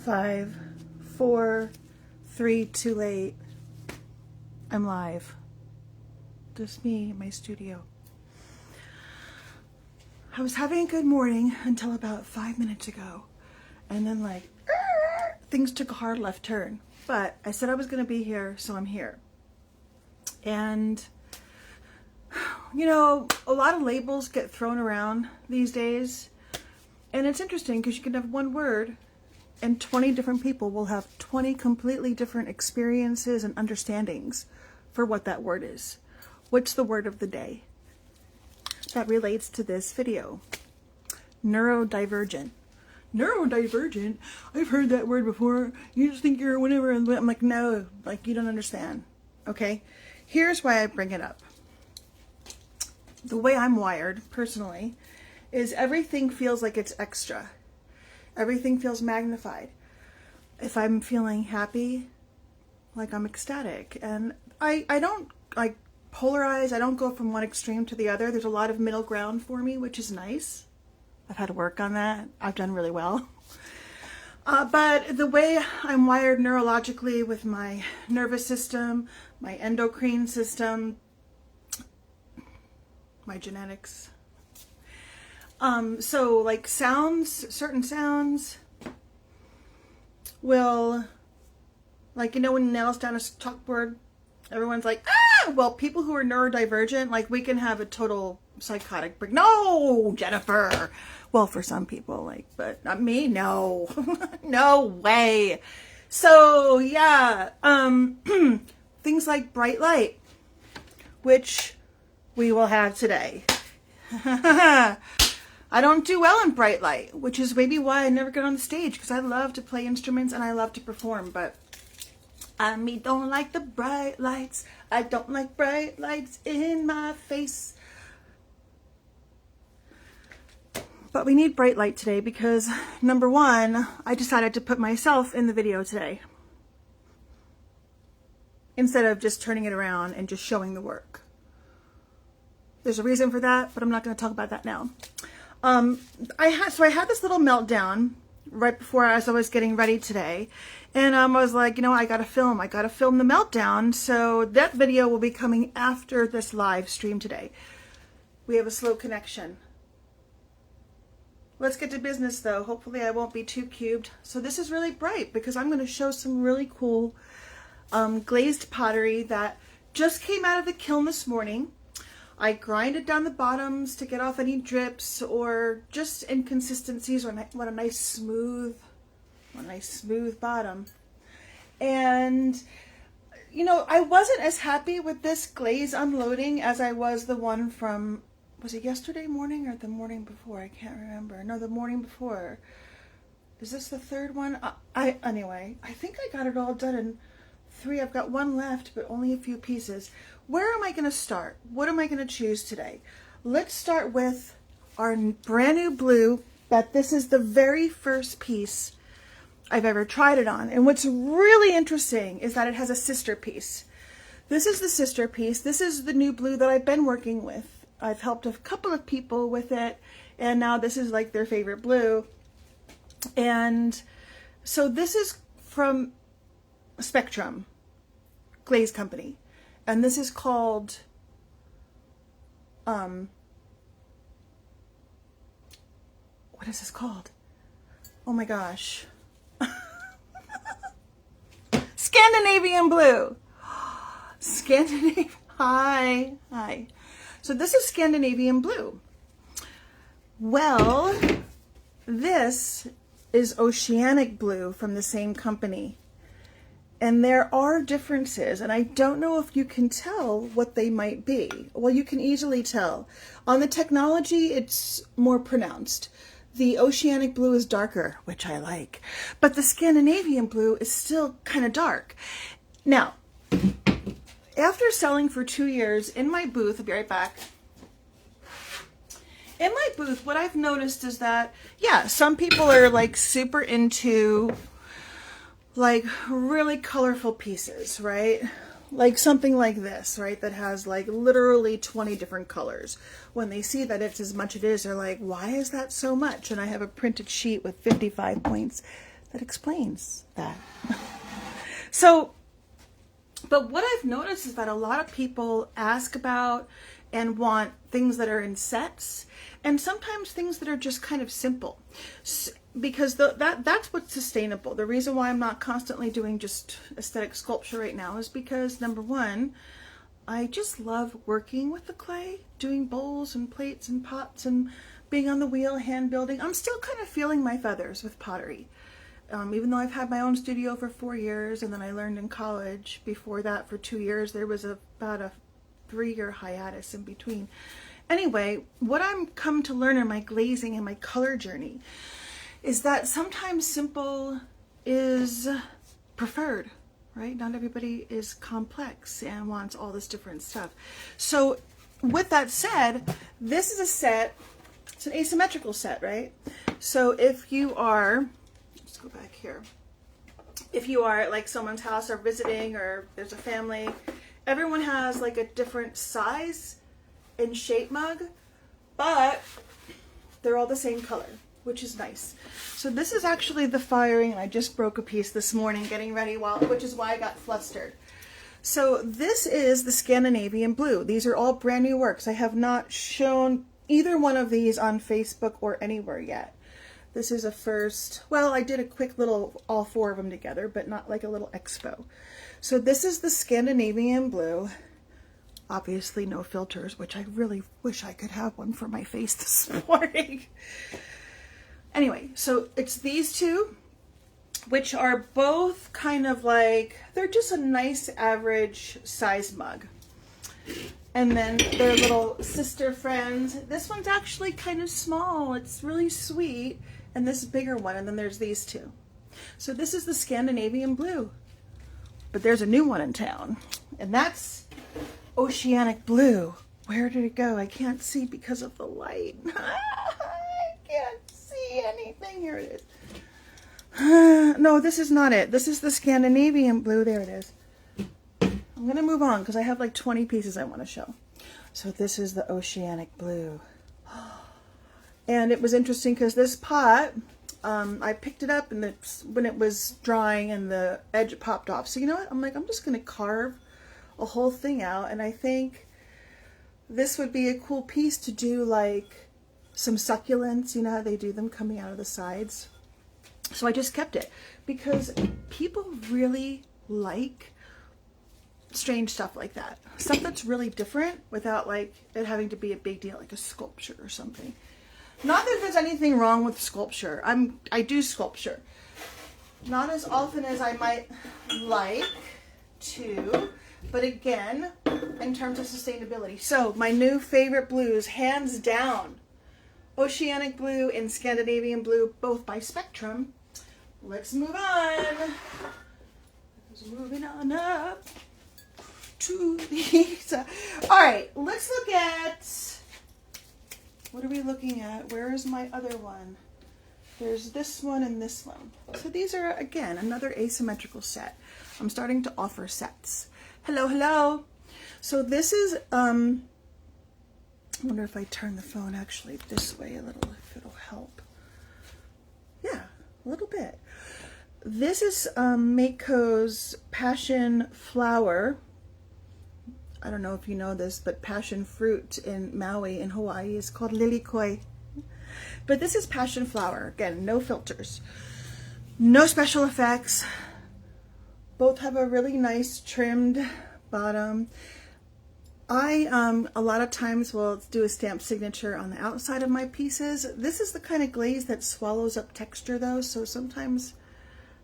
5, 4, 3, too late. I'm live. Just me in my studio. I was having a good morning until about 5 minutes ago. And then things took a hard left turn. But I said I was going to be here, so I'm here. And, you know, a lot of labels get thrown around these days. And it's interesting because you can have one word and 20 different people will have 20 completely different experiences and understandings for what that word is. What's the word of the day? That relates to this video. Neurodivergent. Neurodivergent? I've heard that word before. You just think you're whatever. I'm like, no, like you don't understand. Okay? Here's why I bring it up. The way I'm wired, personally, is everything feels like it's extra. Everything feels magnified. If I'm feeling happy, like I'm ecstatic. And I don't like polarize. I don't go from one extreme to the other. There's a lot of middle ground for me, which is nice. I've had to work on that. I've done really well. But the way I'm wired neurologically with my nervous system, my endocrine system, my genetics. So like sounds, certain sounds will, like, you know, when you nails down a chalkboard, everyone's like, ah! Well, people who are neurodivergent, like, we can have a total psychotic break. No, Jennifer. Well, for some people, like, but not me. No, no way. So yeah, things like bright light, which we will have today. I don't do well in bright light, which is maybe why I never get on the stage, because I love to play instruments and I love to perform, but I don't like the bright lights. I don't like bright lights in my face. But we need bright light today because, number one, I decided to put myself in the video today instead of just turning it around and just showing the work. There's a reason for that, but I'm not going to talk about that now. I had this little meltdown right before as I was getting ready today, and I was like, you know, I gotta film the meltdown. So that video will be coming after this live stream today. We have a slow connection. Let's get to business though. Hopefully I won't be too cubed. So this is really bright because I'm going to show some really cool glazed pottery that just came out of the kiln this morning. I grinded down the bottoms to get off any drips or just inconsistencies, or what a nice smooth bottom. And, you know, I wasn't as happy with this glaze unloading as I was the one from, was it yesterday morning or the morning before? I can't remember. No, the morning before. Is this the third one? Anyway, I think I got it all done in 3. I've got one left, but only a few pieces. Where am I going to start? What am I going to choose today? Let's start with our brand new blue, that this is the very first piece I've ever tried it on. And what's really interesting is that it has a sister piece. This is the sister piece. This is the new blue that I've been working with. I've helped a couple of people with it, and now this is like their favorite blue. And so this is from Spectrum Glaze Company. And this is called, what is this called? Oh my gosh. Scandinavian blue. Scandinavian, hi. So this is Scandinavian blue. Well, this is oceanic blue from the same company. And there are differences, and I don't know if you can tell what they might be. Well, you can easily tell. On the technology, it's more pronounced. The oceanic blue is darker, which I like, but the Scandinavian blue is still kind of dark. Now, after selling for 2 years in my booth, I'll be right back. In my booth, what I've noticed is that, yeah, some people are like super into like really colorful pieces, right? Like something like this, right? That has like literally 20 different colors. When they see that it's as much it is, they're like, why is that so much? And I have a printed sheet with 55 points that explains that. So, but what I've noticed is that a lot of people ask about and want things that are in sets, and sometimes things that are just kind of simple, because that's what's sustainable. The reason why I'm not constantly doing just aesthetic sculpture right now is because, number one, I just love working with the clay, doing bowls and plates and pots and being on the wheel, hand building. I'm still kind of feeling my feathers with pottery. Even though I've had my own studio for 4 years, and then I learned in college. Before that, for 2 years, there was about a 3-year hiatus in between. Anyway, what I'm come to learn in my glazing and my color journey is that sometimes simple is preferred, right? Not everybody is complex and wants all this different stuff. So with that said, this is a set, it's an asymmetrical set, right? So if you are, let's go back here. If you are at like someone's house or visiting, or there's a family, everyone has like a different size and shape mug, but they're all the same color, which is nice. So this is actually the firing. I just broke a piece this morning getting ready, which is why I got flustered. So this is the Scandinavian blue. These are all brand new works. I have not shown either one of these on Facebook or anywhere yet. This is a first. Well, I did a quick little, all 4 of them together, but not like a little expo. So this is the Scandinavian blue. Obviously no filters, which I really wish I could have one for my face this morning. Anyway, so it's these two, which are both kind of like, they're just a nice average size mug. And then their little sister friends. This one's actually kind of small. It's really sweet. And this bigger one. And then there's these two. So this is the Scandinavian blue. But there's a new one in town. And that's Oceanic blue. Where did it go? I can't see because of the light. I can't see anything. Here it is. No, this is not it. This is the Scandinavian blue. There it is. I'm going to move on because I have like 20 pieces I want to show. So this is the Oceanic blue. And it was interesting because this pot, I picked it up and when it was drying and the edge popped off. So you know what? I'm like, I'm just going to carve a whole thing out. And I think this would be a cool piece to do like some succulents. You know how they do them coming out of the sides? So I just kept it because people really like strange stuff like that. Stuff that's really different without like it having to be a big deal, like a sculpture or something. Not that there's anything wrong with sculpture. I do sculpture. Not as often as I might like to, but again, in terms of sustainability. So my new favorite blues, hands down, Oceanic blue and Scandinavian blue, both by Spectrum. Let's move on. Moving on up to these. All right, let's look at, what are we looking at? Where is my other one? There's this one and this one. So these are, again, another asymmetrical set. I'm starting to offer sets. Hello, hello. So this is, I wonder if I turn the phone actually this way a little, if it'll help. Yeah, a little bit. This is Mako's passion flower. I don't know if you know this, but passion fruit in Maui in Hawaii is called lilikoi. But this is passion flower. Again, no filters, no special effects. Both have a really nice trimmed bottom. I a lot of times will do a stamp signature on the outside of my pieces. This is the kind of glaze that swallows up texture though, so sometimes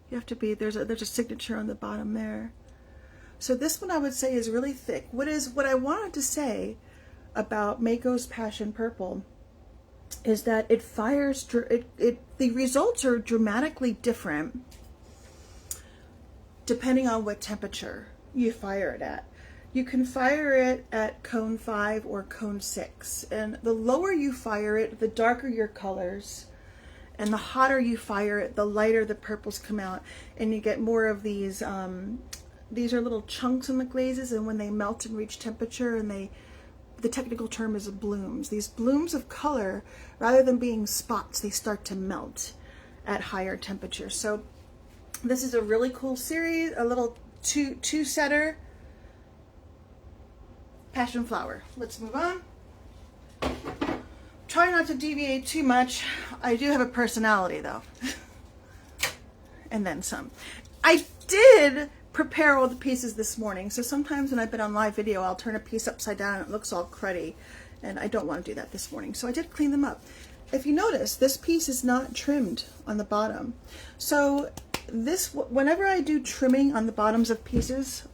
you have to be, there's a signature on the bottom there. So this one I would say is really thick. What I wanted to say about Mako's Passion Purple is that it fires, the results are dramatically different depending on what temperature you fire it at. You can fire it at cone 5 or cone 6. And the lower you fire it, the darker your colors. And the hotter you fire it, the lighter the purples come out. And you get more of these are little chunks in the glazes, and when they melt and reach temperature, and the technical term is blooms. These blooms of color, rather than being spots, they start to melt at higher temperatures. So This is a really cool series, a little two-setter passion flower. Let's move on. Try not to deviate too much. I do have a personality though. And then some. I did prepare all the pieces this morning, so sometimes when I've been on live video, I'll turn a piece upside down and it looks all cruddy, and I don't want to do that this morning, so I did clean them up. If you notice, this piece is not trimmed on the bottom. So this, whenever I do trimming on the bottoms of pieces,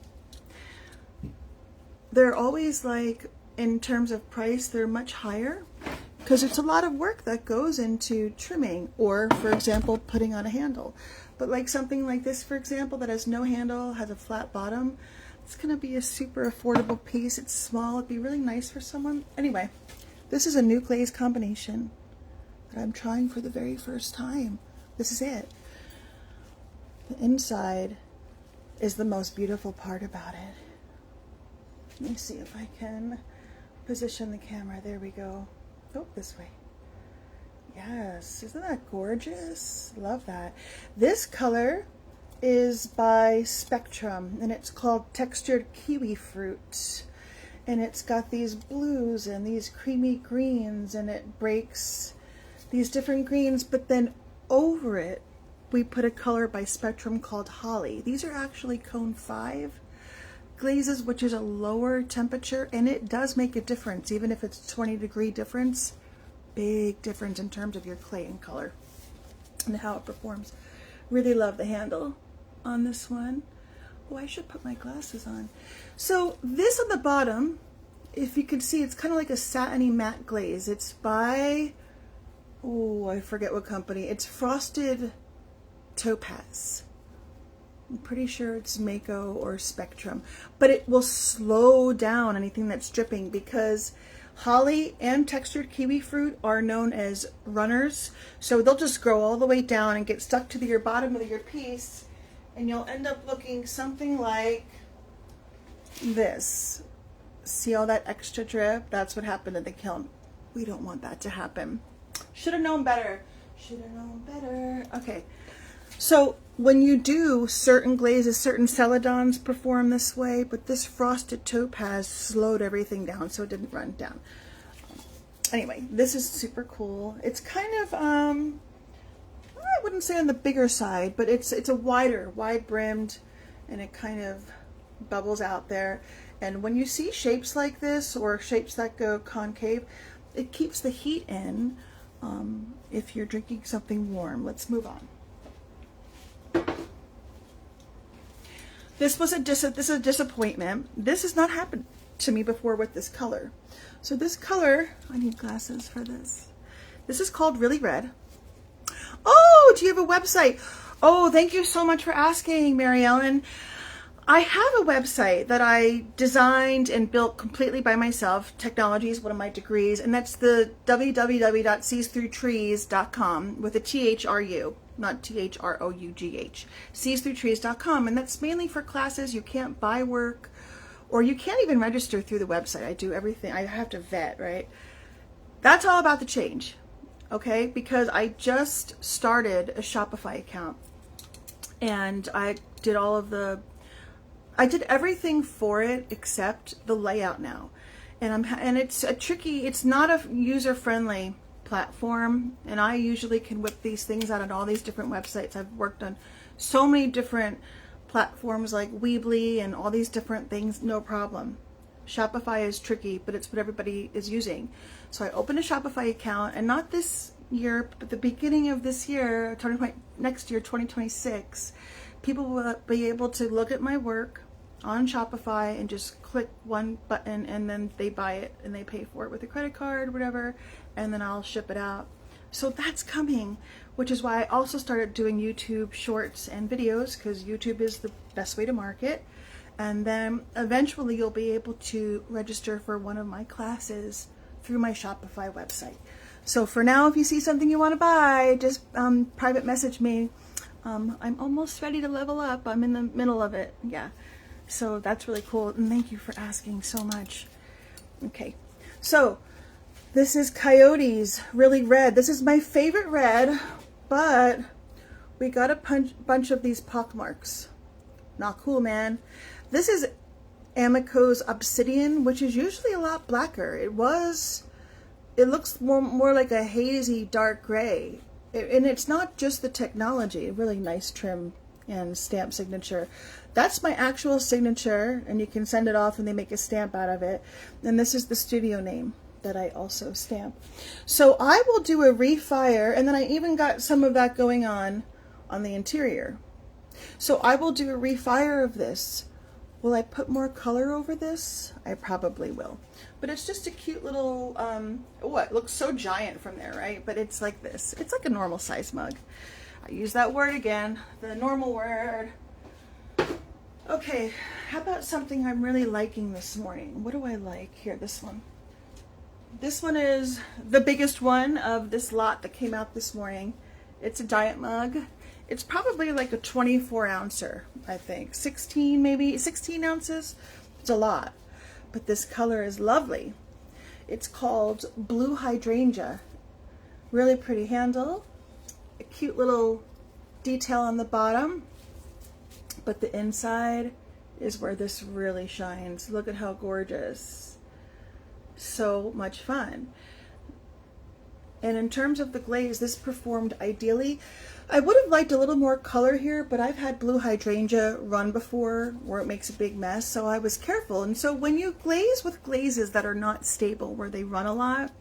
they're always like, in terms of price, they're much higher because it's a lot of work that goes into trimming, or for example, putting on a handle. But like something like this, for example, that has no handle, has a flat bottom, it's going to be a super affordable piece. It's small. It'd be really nice for someone. Anyway, this is a new glaze combination that I'm trying for the very first time. This is it. The inside is the most beautiful part about it. Let me see if I can position the camera. There we go. Oh, this way. Yes, isn't that gorgeous? Love that. This color is by Spectrum, and it's called Textured Kiwi Fruit. And it's got these blues and these creamy greens, and it breaks these different greens, but then over it, we put a color by Spectrum called Holly. These are actually cone 5 glazes, which is a lower temperature, and it does make a difference, even if it's 20-degree difference. Big difference in terms of your clay and color and how it performs. Really love the handle on this one. Oh, I should put my glasses on. So this on the bottom, if you can see, it's kind of like a satiny matte glaze. It's by, oh, I forget what company. It's Frosted Topaz. I'm pretty sure it's Mako or Spectrum, but it will slow down anything that's dripping, because Holly and Textured Kiwi Fruit are known as runners, so they'll just grow all the way down and get stuck to your bottom of your piece, and you'll end up looking something like this. See all that extra drip? That's what happened in the kiln. We don't want that to happen. Should have known better. Should have known better. Okay, so when you do certain glazes, certain celadons perform this way, but this Frosted Topaz slowed everything down so it didn't run down. Anyway, this is super cool. It's kind of, I wouldn't say on the bigger side, but it's a wide brimmed, and it kind of bubbles out there. And when you see shapes like this, or shapes that go concave, it keeps the heat in if you're drinking something warm. Let's move on. This is a disappointment. This has not happened to me before with this color. So this color, I need glasses for this. This is called Really Red. Oh, do you have a website? Oh, thank you so much for asking, Mary Ellen. I have a website that I designed and built completely by myself. Technology is one of my degrees, and that's the www.SeesThruTrees.com with a THRU, not THROUGH. SeesThruTrees.com, and that's mainly for classes. You can't buy work, or you can't even register through the website. I do everything. I have to vet, right? That's all about to change, okay? Because I just started a Shopify account, and I did everything for it except the layout now, and it's it's not a user-friendly platform, and I usually can whip these things out on all these different websites. I've worked on so many different platforms like Weebly and all these different things, no problem. Shopify is tricky, but it's what everybody is using. So I opened a Shopify account, and not this year, but the beginning of this year, next year, 2026, people will be able to look at my work on Shopify and just click one button, and then they buy it and they pay for it with a credit card, whatever, and then I'll ship it out. So that's coming, which is why I also started doing YouTube shorts and videos, because YouTube is the best way to market. And then eventually you'll be able to register for one of my classes through my Shopify website. So for now, if you see something you want to buy, just private message me. I'm almost ready to level up. I'm in the middle of it. Yeah. So that's really cool. And thank you for asking so much. Okay. So this is Coyote's Really Red. This is my favorite red, but we got a bunch of these pockmarks. Not cool, man. This is Amico's Obsidian, which is usually a lot blacker. It looks more like a hazy dark gray. And it's not just the technology. Really nice trim and stamp signature. That's my actual signature, and you can send it off and they make a stamp out of it. And this is the studio name that I also stamp. So I will do a refire, and then I even got some of that going on the interior. So I will do a refire of this. Will I put more color over this? I probably will. But it's just a cute little, oh, it looks so giant from there, right? But it's like this. It's like a normal size mug. I use that word again, the normal word. Okay, how about something I'm really liking this morning? What do I like? Here, this one. This one is the biggest one of this lot that came out this morning. It's a giant mug. It's probably like a 24 ouncer, I think. 16, maybe 16 ounces. It's a lot. But this color is lovely. It's called Blue Hydrangea. Really pretty handle. A cute little detail on the bottom. But the inside is where this really shines. Look at how gorgeous. So much fun. And in terms of the glaze, this performed ideally. I would have liked a little more color here, but I've had Blue Hydrangea run before where it makes a big mess, so I was careful. And so when you glaze with glazes that are not stable, where they run a lot,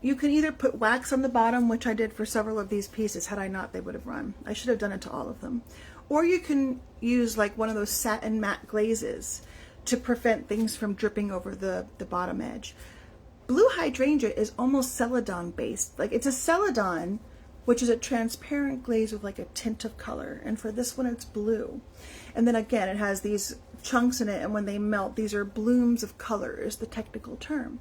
you can either put wax on the bottom, which I did for several of these pieces. Had I not, they would have run. I should have done it to all of them. Or you can use like one of those satin matte glazes to prevent things from dripping over the bottom edge. Blue Hydrangea is almost Celadon based. Like, it's a Celadon, which is a transparent glaze with like a tint of color. And for this one, it's blue. And then again, it has these chunks in it, and when they melt, these are blooms of color is the technical term.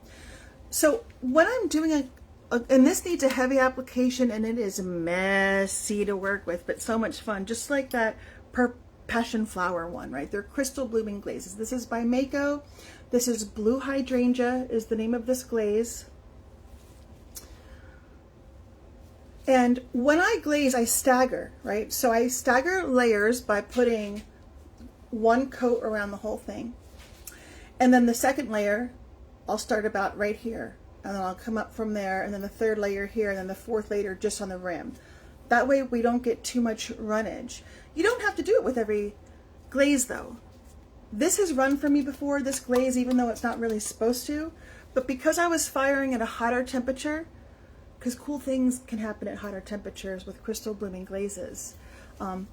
So when I'm doing and this needs a heavy application, and it is messy to work with, but so much fun. Just like that Passion Flower one, right? They're crystal blooming glazes. This is by Mako. This is Blue Hydrangea is the name of this glaze. And when I glaze, I stagger, right? So I stagger layers by putting one coat around the whole thing. And then the second layer, I'll start about right here. And then I'll come up from there, and then the third layer here, and then the fourth layer just on the rim. That way we don't get too much runnage. You don't have to do it with every glaze though. This has run for me before, this glaze, even though it's not really supposed to. But because I was firing at a hotter temperature, because cool things can happen at hotter temperatures with crystal blooming glazes. I'm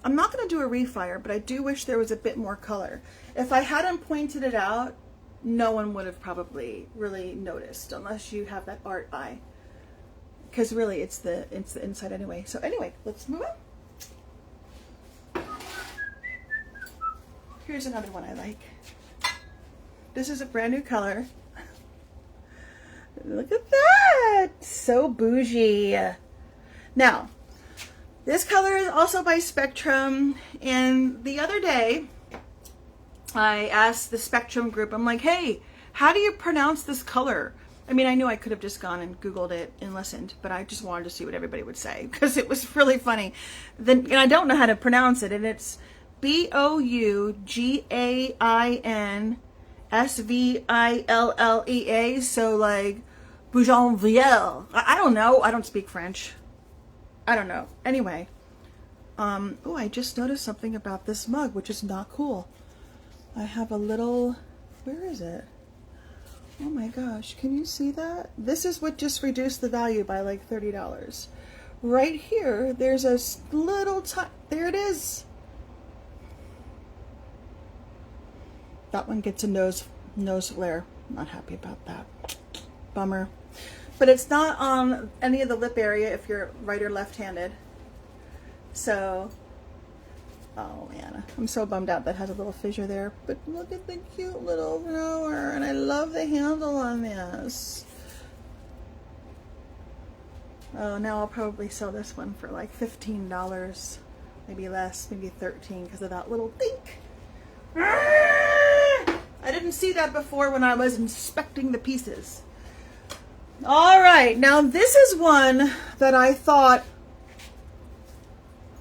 not going to do a refire, but I do wish there was a bit more color. If I hadn't pointed it out, no one would have probably really noticed, unless you have that art eye. Because really, it's the inside anyway. So anyway, let's move on. Here's another one I like. This is a brand new color. Look at that! So bougie. Now, this color is also by Spectrum, and the other day, I asked the Spectrum group, I'm like, hey, how do you pronounce this color? I mean, I knew I could have just gone and Googled it and listened, but I just wanted to see what everybody would say because it was really funny. And I don't know how to pronounce it, and it's Bougainvillea, so like Bougainville. I don't know. I don't speak French. I don't know. Anyway, oh, I just noticed something about this mug, which is not cool. I have a little, where is it? Oh my gosh, can you see that? This is what just reduced the value by like $30. Right here, there's a little, there it is. That one gets a nose flare. Not happy about that. Bummer. But it's not on any of the lip area if you're right or left-handed. So, oh man, I'm so bummed out that has a little fissure there. But look at the cute little flower, and I love the handle on this. Oh, now I'll probably sell this one for like $15, maybe less, maybe $13 because of that little dink. I didn't see that before when I was inspecting the pieces. All right, now this is one that I thought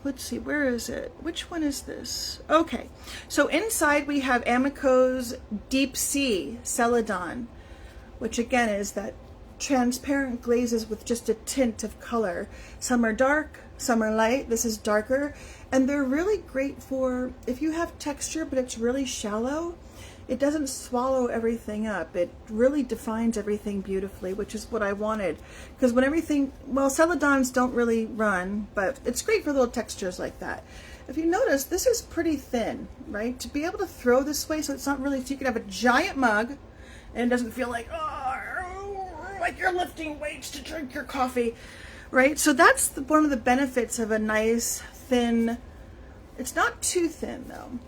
let's see, where is it? Which one is this? Okay, so inside we have Amico's Deep Sea Celadon, which again is that transparent glazes with just a tint of color. Some are dark, some are light. This is darker, and they're really great for if you have texture but it's really shallow. It doesn't swallow everything up. It really defines everything beautifully, which is what I wanted. Because when everything, well, Celadons don't really run, but it's great for little textures like that. If you notice, this is pretty thin, right? To be able to throw this way so it's not really, so you can have a giant mug and it doesn't feel like, oh, like you're lifting weights to drink your coffee, right? So that's one of the benefits of a nice thin, it's not too thin though,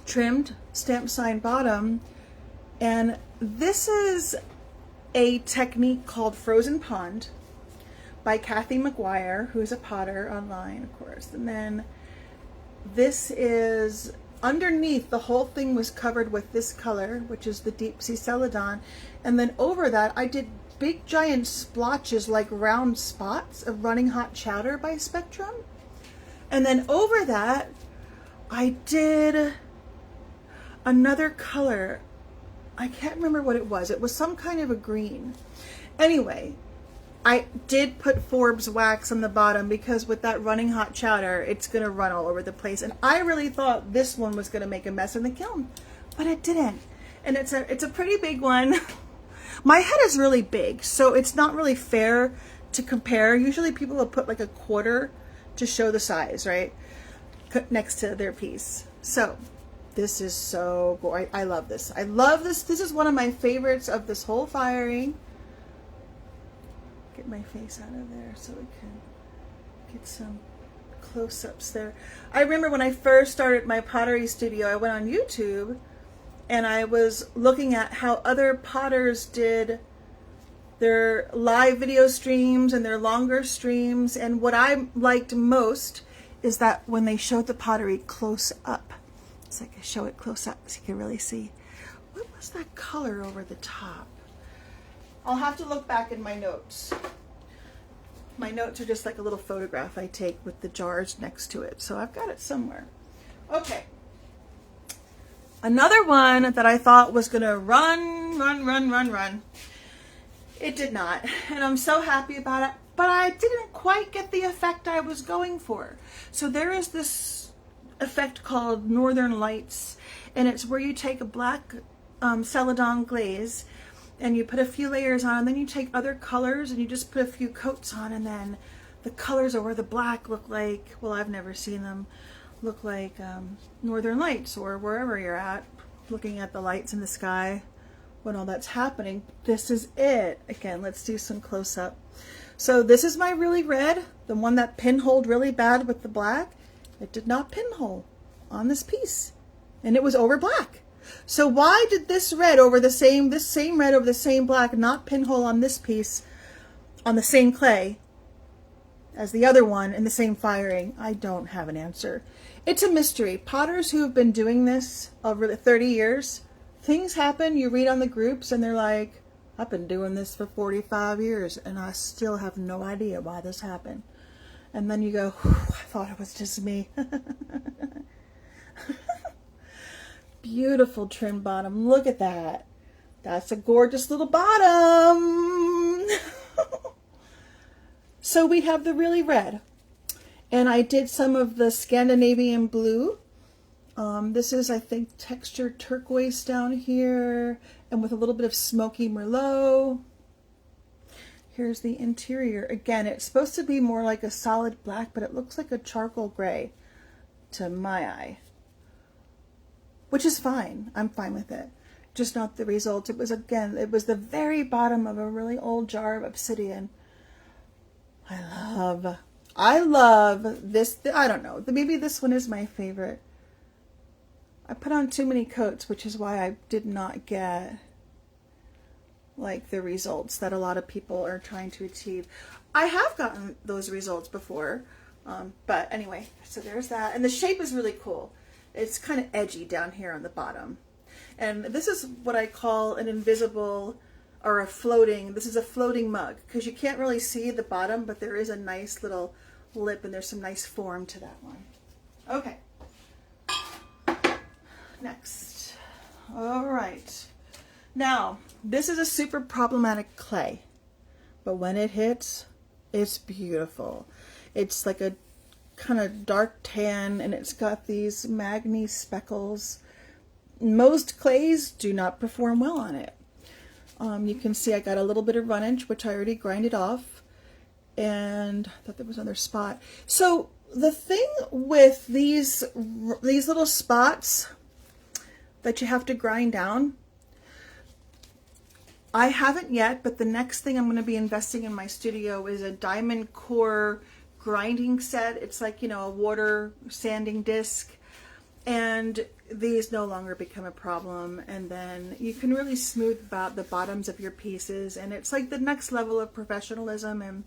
trimmed stamp sign bottom. And this is a technique called Frozen Pond by Kathy McGuire, who's a potter online, of course. And then this is underneath, the whole thing was covered with this color, which is the Deep Sea Celadon. And then over that, I did big giant splotches, like round spots of Running Hot Chowder by Spectrum. And then over that, I did another color. I can't remember what it was. It was some kind of a green. Anyway, I did put Forbes wax on the bottom because with that Running Hot Chowder, it's going to run all over the place. And I really thought this one was going to make a mess in the kiln, but it didn't. And it's a pretty big one. My head is really big, so it's not really fair to compare. Usually people will put like a quarter to show the size, right? Next to their piece. So this is so cool. I love this. I love this. This is one of my favorites of this whole firing. Get my face out of there so we can get some close-ups there. I remember when I first started my pottery studio, I went on YouTube and I was looking at how other potters did their live video streams and their longer streams. And what I liked most is that when they showed the pottery close up, it's like I show it close up so you can really see. What was that color over the top? I'll have to look back in my notes. My notes are just like a little photograph I take with the jars next to it. So I've got it somewhere. Okay. Another one that I thought was gonna run. It did not. And I'm so happy about it. But I didn't quite get the effect I was going for. So there is this effect called Northern Lights. And it's where you take a black Celadon glaze and you put a few layers on, and then you take other colors and you just put a few coats on, and then the colors over the black look like, well, I've never seen them, look like Northern Lights, or wherever you're at, looking at the lights in the sky when all that's happening. This is it. Again, let's do some close-up. So this is my really red, the one that pinholed really bad with the black. It did not pinhole on this piece, and it was over black. So why did this red over the same, this same red over the same black not pinhole on this piece on the same clay as the other one in the same firing? I don't have an answer. It's a mystery. Potters who have been doing this over 30 years, things happen, you read on the groups and they're like, I've been doing this for 45 years and I still have no idea why this happened. And then you go, I thought it was just me. Beautiful trim bottom. Look at that. That's a gorgeous little bottom. So we have the really red. And I did some of the Scandinavian blue. This is, I think, textured turquoise down here. And with a little bit of smoky Merlot. Here's the interior. Again, it's supposed to be more like a solid black, but it looks like a charcoal gray to my eye. Which is fine. I'm fine with it. Just not the result. It was, again, it was the very bottom of a really old jar of obsidian. I love this. I don't know. Maybe this one is my favorite. I put on too many coats, which is why I did not get like the results that a lot of people are trying to achieve. I have gotten those results before. But anyway, so there's that. And the shape is really cool. It's kind of edgy down here on the bottom. And this is what I call an invisible or a floating, this is a floating mug because you can't really see the bottom, but there is a nice little lip, and there's some nice form to that one. Okay. Next. All right. Now, this is a super problematic clay, but when it hits, it's beautiful. It's like a kind of dark tan, and it's got these manganese speckles. Most clays do not perform well on it. You can see I got a little bit of runnage, which I already grinded off, and I thought there was another spot. So the thing with these little spots that you have to grind down, I haven't yet, but the next thing I'm going to be investing in my studio is a diamond core grinding set. It's like, you know, a water sanding disc, and these no longer become a problem, and then you can really smooth out the bottoms of your pieces, and it's like the next level of professionalism. And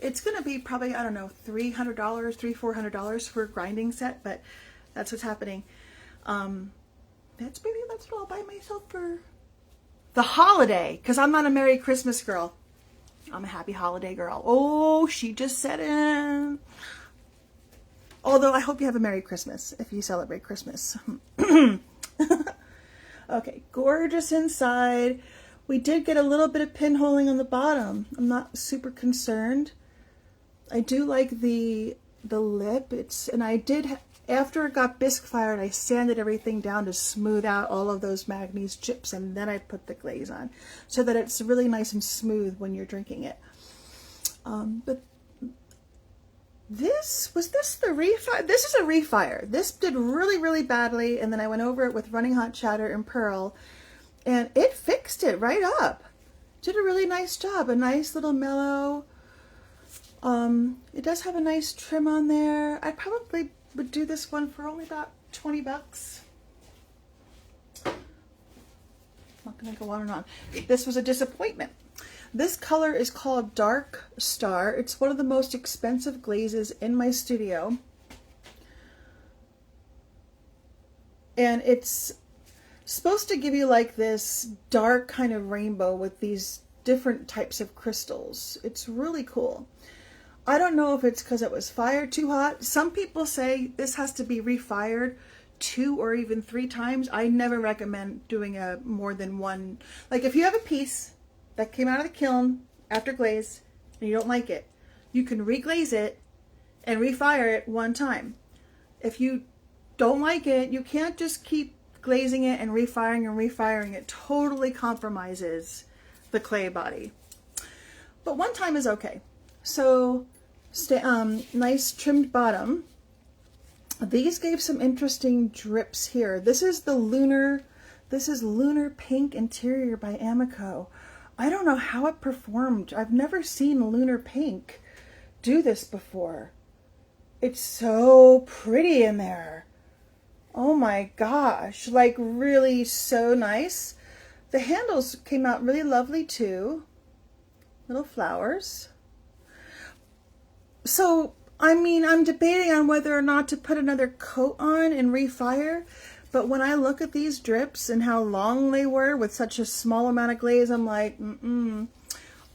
it's going to be probably, I don't know, $400 for a grinding set, but that's what's happening. That's what I'll buy myself for the holiday, because I'm not a Merry Christmas girl. I'm a happy holiday girl. Oh, she just said it. Although I hope you have a Merry Christmas if you celebrate Christmas. Okay, gorgeous inside. We did get a little bit of pinholing on the bottom. I'm not super concerned. I do like the lip. And I did, after it got bisque fired, I sanded everything down to smooth out all of those manganese chips, and then I put the glaze on so that it's really nice and smooth when you're drinking it. But was this the refire? This is a refire. This did really, really badly, and then I went over it with running hot chowder and pearl, and it fixed it right up. Did a really nice job. A nice little mellow. It does have a nice trim on there. I probably would do this one for only about 20 bucks. I'm not going to go on and on. This was a disappointment. This color is called Dark Star. It's one of the most expensive glazes in my studio. And it's supposed to give you like this dark kind of rainbow with these different types of crystals. It's really cool. I don't know if it's because it was fired too hot. Some people say this has to be refired 2 or even 3 times. I never recommend doing more than one. Like if you have a piece that came out of the kiln after glaze and you don't like it, you can reglaze it and refire it 1 time. If you don't like it, you can't just keep glazing it and refiring. It totally compromises the clay body. But 1 time is okay. So nice trimmed bottom. These gave some interesting drips here. This is Lunar Pink Interior by Amico. I don't know how it performed. I've never seen Lunar Pink do this before. It's so pretty in there. Oh my gosh, like really so nice. The handles came out really lovely too. Little flowers. So, I mean, I'm debating on whether or not to put another coat on and refire. But when I look at these drips and how long they were with such a small amount of glaze, I'm like,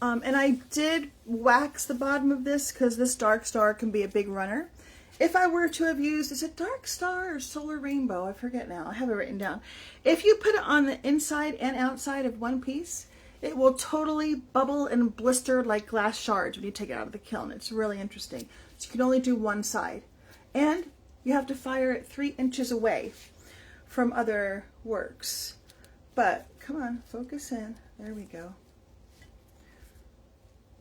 And I did wax the bottom of this because this Dark Star can be a big runner. If I were to have used, is it Dark Star or Solar Rainbow? I forget now. I have it written down. If you put it on the inside and outside of one piece, it will totally bubble and blister like glass shards when you take it out of the kiln. It's really interesting. So you can only do one side. And you have to fire it 3 inches away from other works. But come on, focus in. There we go.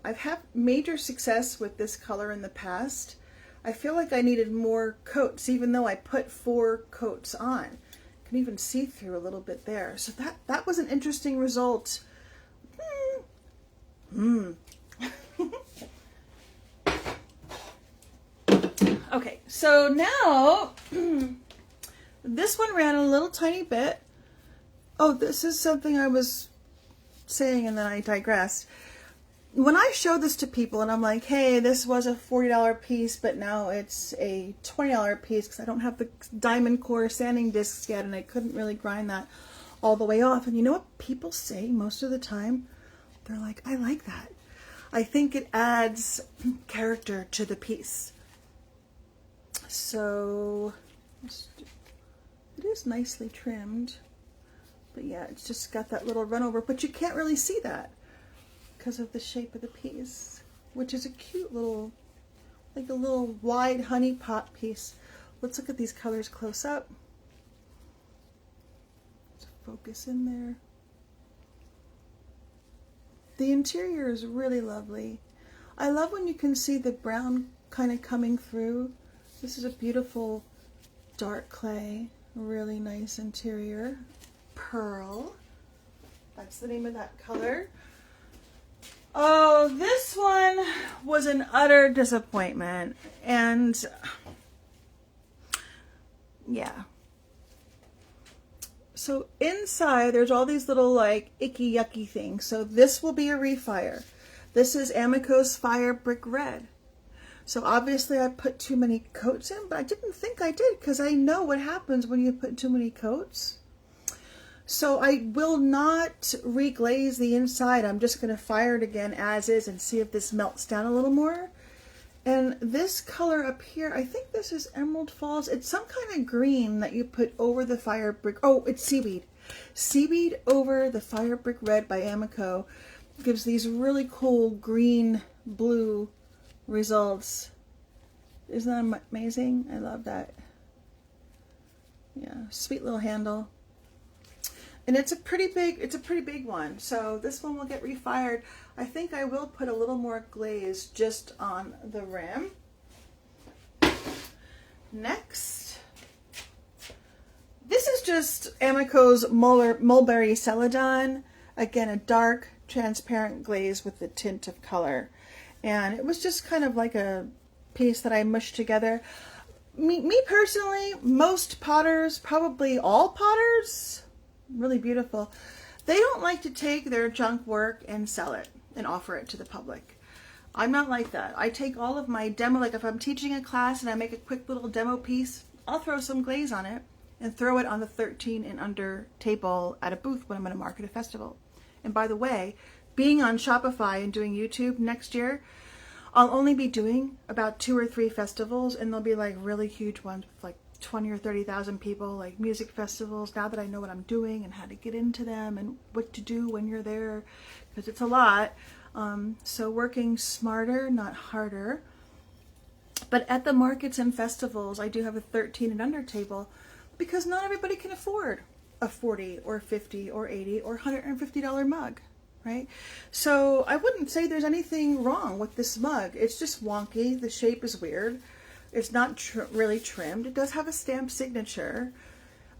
I've had major success with this color in the past. I feel like I needed more coats, even though I put 4 coats on. You can even see through a little bit there. So that was an interesting result. Okay, so now this one ran a little tiny bit. Oh, this is something I was saying and then I digressed. When I show this to people and I'm like, hey, this was a $40 piece, but now it's a $20 piece because I don't have the diamond core sanding discs yet and I couldn't really grind that all the way off. And you know what people say most of the time? They're like, I like that. I think it adds character to the piece. So it is nicely trimmed, but yeah, it's just got that little run over, but you can't really see that because of the shape of the piece, which is a cute little, like a little wide honey pot piece. Let's look at these colors close up. Let's focus in there. The interior is really lovely. I love when you can see the brown kind of coming through. This is a beautiful dark clay, really nice interior. Pearl, that's the name of that color. Oh, this one was an utter disappointment, and yeah. So inside there's all these little like icky yucky things. So this will be a refire. This is Amico's Fire Brick Red. So obviously I put too many coats in, but I didn't think I did because I know what happens when you put too many coats. So I will not reglaze the inside. I'm just going to fire it again as is and see if this melts down a little more. And this color up here, I think this is Emerald Falls. It's some kind of green that you put over the Fire Brick. Oh, it's Seaweed. Seaweed over the Fire Brick Red by Amico gives these really cool green blue results. Isn't that amazing? I love that. Yeah, sweet little handle. And it's a pretty big one. So this one will get refired. I think I will put a little more glaze just on the rim. Next, this is just Amico's Mulberry Celadon. Again, a dark, transparent glaze with the tint of color. And it was just kind of like a piece that I mushed together. Me personally, most potters, probably all potters, really beautiful, they don't like to take their junk work and sell it and offer it to the public. I'm not like that. I take all of my demo, like if I'm teaching a class and I make a quick little demo piece, I'll throw some glaze on it and throw it on the 13 and under table at a booth when I'm going to market a festival. And by the way, being on Shopify and doing YouTube next year, I'll only be doing about 2 or 3 festivals, and they'll be like really huge ones with like 20 or 30,000 people, like music festivals, now that I know what I'm doing and how to get into them and what to do when you're there, because it's a lot. So working smarter, not harder. But at the markets and festivals, I do have a 13 and under table because not everybody can afford a $40 or $50 or $80 or $150 mug, right? So I wouldn't say there's anything wrong with this mug. It's just wonky. The shape is weird. It's not really trimmed. It does have a stamped signature.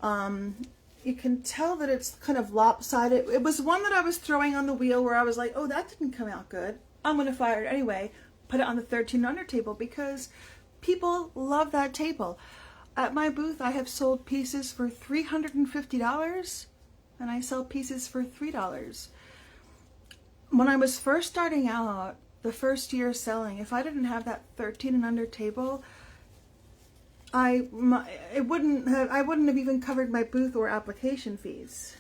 You can tell that it's kind of lopsided. It was one that I was throwing on the wheel where I was like, oh, that didn't come out good. I'm going to fire it anyway. Put it on the 13 under table because people love that table. At my booth, I have sold pieces for $350 and I sell pieces for $3. When I was first starting out, the first year selling, if I didn't have that 13 and under table, I wouldn't have even covered my booth or application fees,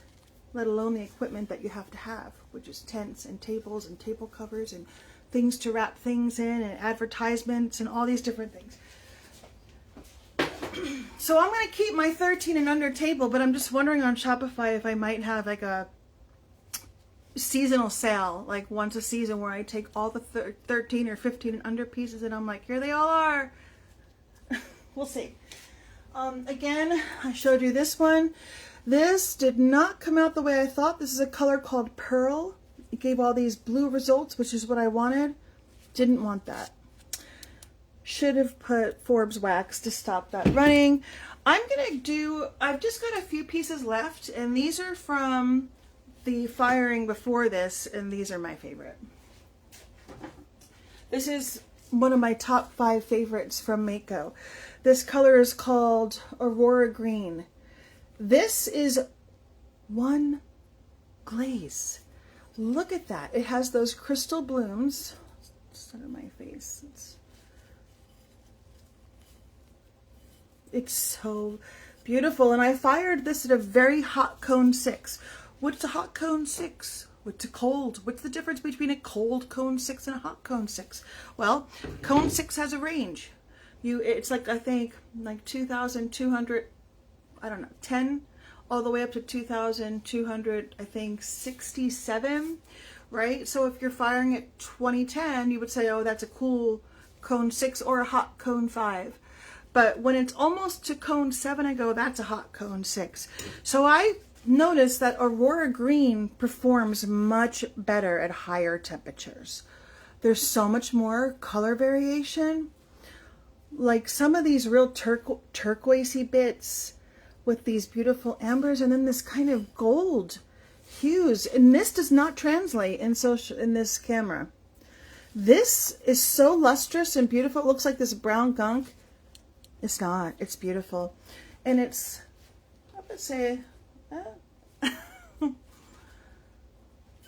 let alone the equipment that you have to have, which is tents and tables and table covers and things to wrap things in and advertisements and all these different things. So I'm going to keep my 13 and under table, but I'm just wondering on Shopify if I might have like a seasonal sale, like once a season, where I take all the 13 or 15 and under pieces and I'm like, here they all are. We'll see. Again, I showed you this one. This did not come out the way I thought. This is a color called Pearl. It gave all these blue results, which is what I wanted. Didn't want that. Should have put Forbes wax to stop that running. I've just got a few pieces left, and these are from the firing before this, and these are my favorite. This is one of my top 5 favorites from Mako. This color is called Aurora Green. This is one glaze. Look at that. It has those crystal blooms. It's under my face. It's so beautiful. And I fired this at a very hot cone 6. What's a hot cone 6? What's a cold? What's the difference between a cold cone 6 and a hot cone 6? Well, cone 6 has a range. It's like, I think like 2,200, I don't know, 10 all the way up to 2,200, I think 67, right? So if you're firing at 2010, you would say, oh, that's a cool cone 6 or a hot cone 5. But when it's almost to cone 7, I go, that's a hot cone 6. So I noticed that Aurora Green performs much better at higher temperatures. There's so much more color variation. Like some of these real turquoisey bits with these beautiful ambers, and then this kind of gold hues. And this does not translate in this camera. This is so lustrous and beautiful. It looks like this brown gunk. It's not. It's beautiful. And it's, I would say,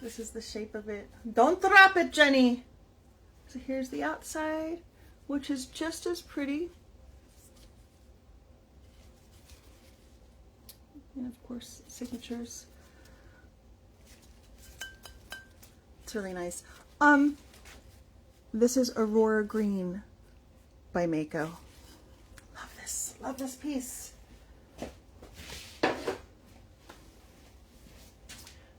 this is the shape of it. Don't drop it, Jenny. So here's the outside, which is just as pretty. And of course, signatures. It's really nice. This is Aurora Green by Mako. Love this. Love this piece.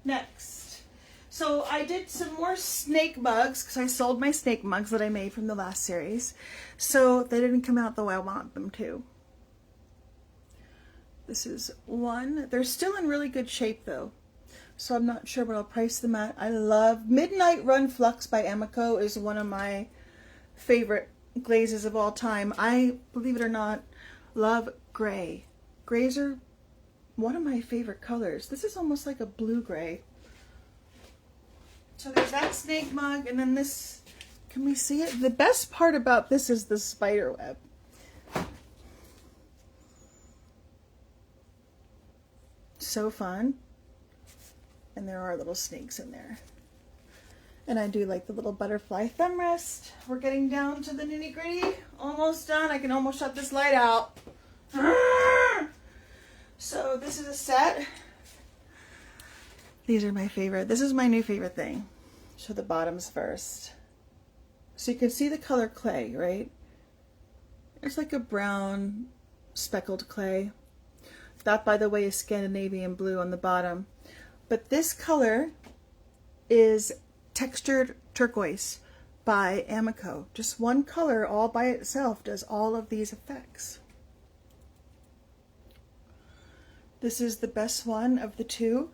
Next. So I did some more snake mugs because I sold my snake mugs that I made from the last series. So they didn't come out the way I want them to. This is one. They're still in really good shape though. So I'm not sure what I'll price them at. I love Midnight Run Flux by Emiko is one of my favorite glazes of all time. I, believe it or not, love gray. Grays are one of my favorite colors. This is almost like a blue gray. So there's that snake mug, and then this, can we see it? The best part about this is the spider web. So fun. And there are little snakes in there. And I do like the little butterfly thumb rest. We're getting down to the nitty gritty. Almost done. I can almost shut this light out. So this is a set. These are my favorite. This is my new favorite thing. Show the bottoms first. So you can see the color clay, right? It's like a brown speckled clay. That, by the way, is Scandinavian blue on the bottom. But this color is Textured Turquoise by Emiko. Just one color all by itself does all of these effects. This is the best one of the two.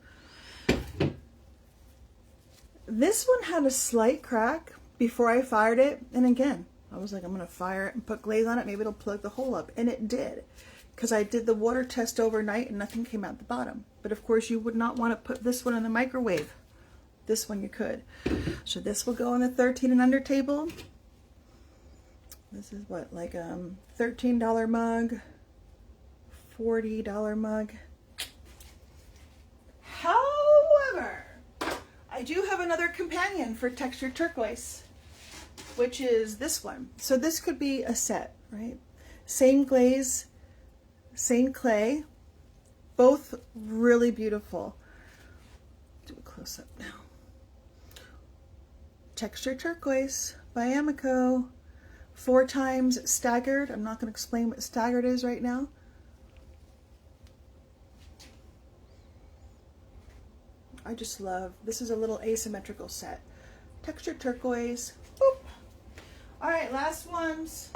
This one had a slight crack before I fired it. And again, I was like, I'm going to fire it and put glaze on it. Maybe it'll plug the hole up. And it did. Because I did the water test overnight and nothing came out the bottom. But of course you would not want to put this one in the microwave. This one you could. So this will go on the 13 and under table. This is what, like a $13 mug, $40 mug. However, I do have another companion for Textured Turquoise, which is this one. So this could be a set, right? Same glaze, same clay, both really beautiful. Do a close up now. Textured Turquoise by Emiko, 4 times staggered. I'm not going to explain what staggered is right now. I just love, this is a little asymmetrical set. Textured Turquoise. Boop. All right, last ones.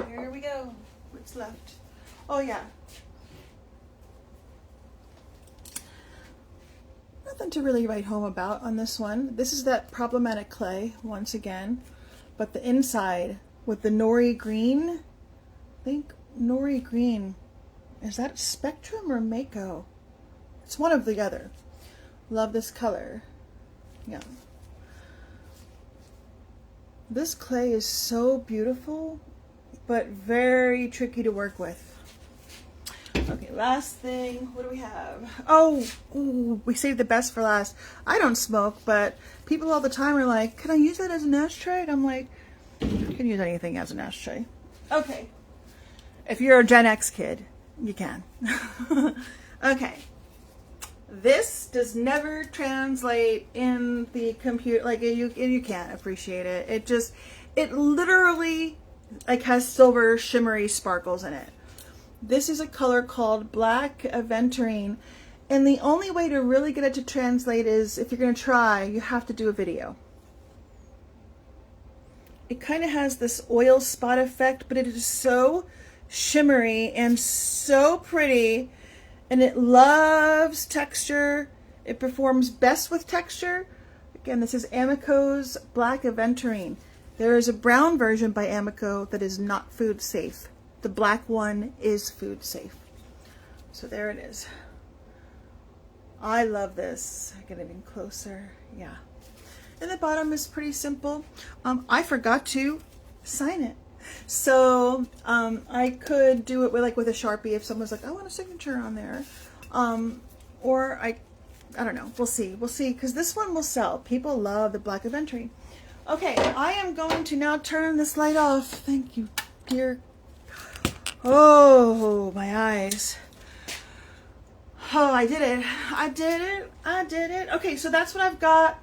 Here we go. What's left? Oh yeah. Nothing to really write home about on this one. This is that problematic clay once again, but the inside with the nori green. I think nori green. Is that Spectrum or Mako? It's one of the other. Love this color. Yeah. This clay is so beautiful, but very tricky to work with. Okay, last thing. What do we have? Oh, ooh, we saved the best for last. I don't smoke, but people all the time are like, can I use that as an ashtray? And I'm like, you can use anything as an ashtray. Okay. If you're a Gen X kid, you can. Okay. This does never translate in the computer. Like, you can't appreciate it. It literally like has silver shimmery sparkles in it. This is a color called Black Aventurine, and the only way to really get it to translate is, if you're going to try, you have to do a video. It kind of has this oil spot effect, but it is so shimmery and so pretty, and it loves texture. It performs best with texture. Again, this is Amico's Black Aventurine. There is a brown version by Amico that is not food safe. The black one is food safe. So there it is. I love this. I get even closer. Yeah. And the bottom is pretty simple. I forgot to sign it. So I could do it with a Sharpie if someone's like, I want a signature on there. Or I don't know. We'll see. We'll see, because this one will sell. People love the Black Aventurine. Okay, I am going to now turn this light off. Thank you, dear. Oh, my eyes. Oh, I did it. I did it. I did it. Okay, so that's what I've got.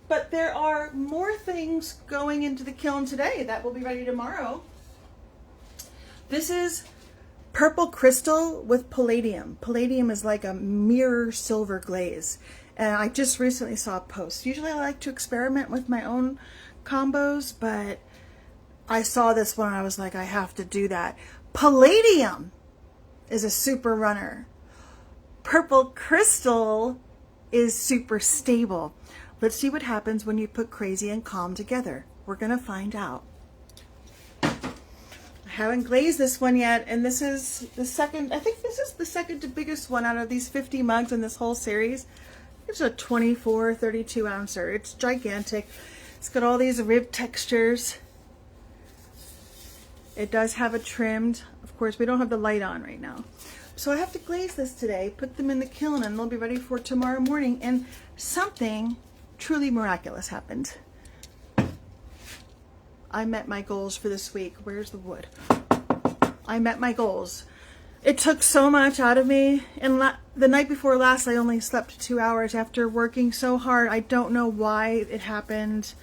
But there are more things going into the kiln today that will be ready tomorrow. This is purple crystal with palladium. Palladium is like a mirror silver glaze. And I just recently saw a post. Usually I like to experiment with my own combos, but I saw this one and I was like, I have to do that. Palladium is a super runner. Purple crystal is super stable. Let's see what happens when you put crazy and calm together. We're going to find out. I haven't glazed this one yet, and this is the second, I think this is the second to biggest one out of these 50 mugs in this whole series. It's a 24, 32 ouncer. It's gigantic. It's got all these rib textures. It does have a trimmed. Of course, we don't have the light on right now. So I have to glaze this today, put them in the kiln, and they'll be ready for tomorrow morning. And something truly miraculous happened. I met my goals for this week. Where's the wood? I met my goals. It took so much out of me. And the night before last, I only slept 2 hours after working so hard. I don't know why it happened.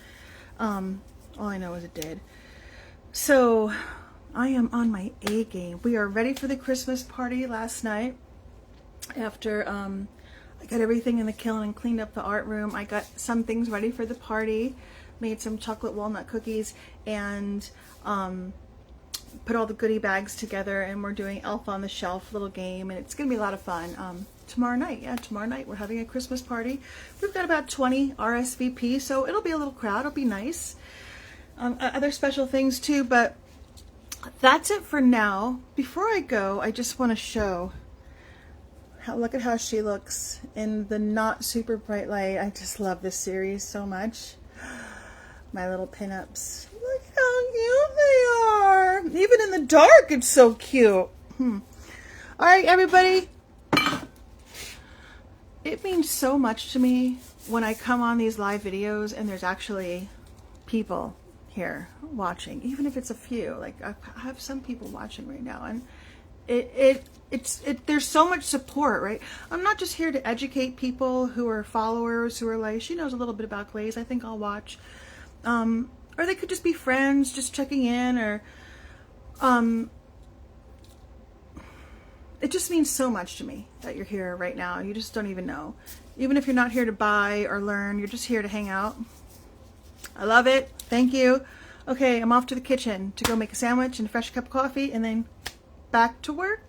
All I know is it did. So I am on my A game. We are ready for the Christmas party last night. After I got everything in the kiln and cleaned up the art room, I got some things ready for the party. Made some chocolate walnut cookies and put all the goodie bags together, and we're doing Elf on the Shelf little game, and it's gonna be a lot of fun. Tomorrow night we're having a Christmas party. We've got about 20 RSVP, so it'll be a little crowd. It'll be nice. Other special things too, but that's it for now. Before I go, I just want to show look at how she looks in the not super bright light. I just love this series so much. My little pinups. Look how cute they are. Even in the dark, it's so cute. All right, everybody. It means so much to me when I come on these live videos and there's actually people here watching, even if it's a few. Like I have some people watching right now, and there's so much support, right? I'm not just here to educate people who are followers who are like, she knows a little bit about glaze, I think I'll watch. Or they could just be friends, just checking in, or it just means so much to me that you're here right now. You just don't even know. Even if you're not here to buy or learn, you're just here to hang out. I love it. Thank you. Okay, I'm off to the kitchen to go make a sandwich and a fresh cup of coffee, and then back to work.